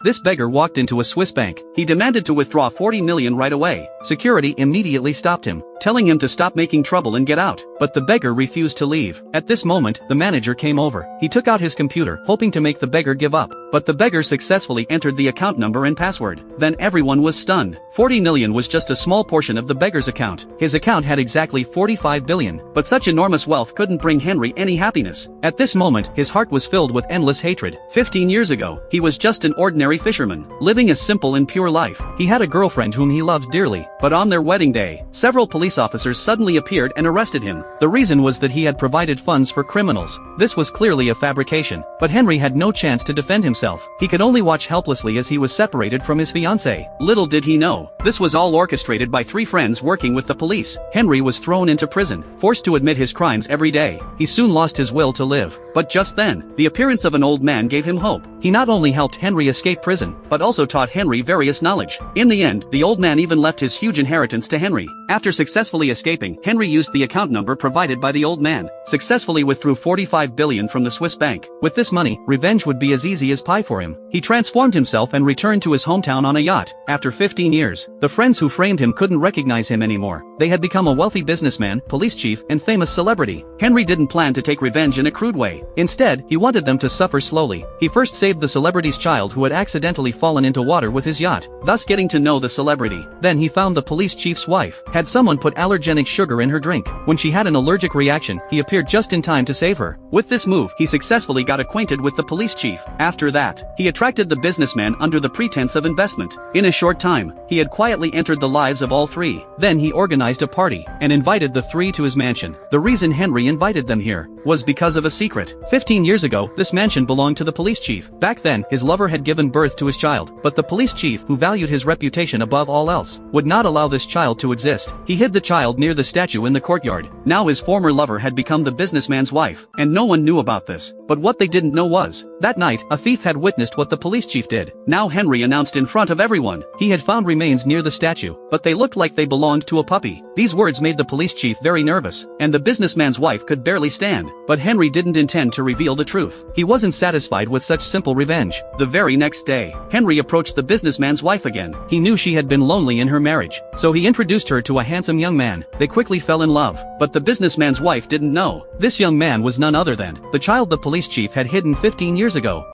This beggar walked into a Swiss bank. He demanded to withdraw 40 million right away. Security immediately stopped him, telling him to stop making trouble and get out. But the beggar refused to leave. At this moment, the manager came over. He took out his computer, hoping to make the beggar give up. But the beggar successfully entered the account number and password. Then everyone was stunned. 40 million was just a small portion of the beggar's account. His account had exactly 45 billion. But such enormous wealth couldn't bring Henry any happiness. At this moment, his heart was filled with endless hatred. 15 years ago, he was just an ordinary fisherman, living a simple and pure life. He had a girlfriend whom he loved dearly. But on their wedding day, several police officers suddenly appeared and arrested him. The reason was that he had provided funds for criminals. This was clearly a fabrication. But Henry had no chance to defend himself. He could only watch helplessly as he was separated from his fiancée. Little did he know, this was all orchestrated by three friends working with the police. Henry was thrown into prison, forced to admit his crimes every day. He soon lost his will to live. But just then, the appearance of an old man gave him hope. He not only helped Henry escape prison, but also taught Henry various knowledge. In the end, the old man even left his huge inheritance to Henry. After successfully escaping, Henry used the account number provided by the old man, successfully withdrew 45 billion from the Swiss bank. With this money, revenge would be as easy as pie for him. He transformed himself and returned to his hometown on a yacht. After 15 years, the friends who framed him couldn't recognize him anymore. They had become a wealthy businessman, police chief, and famous celebrity. Henry didn't plan to take revenge in a crude way. Instead, he wanted them to suffer slowly. He first saved the celebrity's child who had accidentally fallen into water with his yacht, thus getting to know the celebrity. Then he found the police chief's wife had someone put allergenic sugar in her drink. When she had an allergic reaction, he appeared just in time to save her. With this move, he successfully got acquainted with the police chief. After that, he attracted the businessman under the pretense of investment. In a short time, he had quietly entered the lives of all three. Then he organized a party and invited the three to his mansion. The reason Henry invited them here was because of a secret. 15 years ago, this mansion belonged to the police chief. Back then, his lover had given birth to his child, but the police chief, who valued his reputation above all else, would not allow this child to exist. He hid the child near the statue in the courtyard. Now his former lover had become the businessman's wife, and no one knew about this. But what they didn't know was, that night, a thief had witnessed what the police chief did. Now Henry announced in front of everyone, he had found remains near the statue, but they looked like they belonged to a puppy. These words made the police chief very nervous, and the businessman's wife could barely stand. But Henry didn't intend to reveal the truth. He wasn't satisfied with such simple revenge. The very next day, Henry approached the businessman's wife again. He knew she had been lonely in her marriage, so he introduced her to a handsome young man. They quickly fell in love, but the businessman's wife didn't know. This young man was none other than the child the police chief had hidden 15 years ago.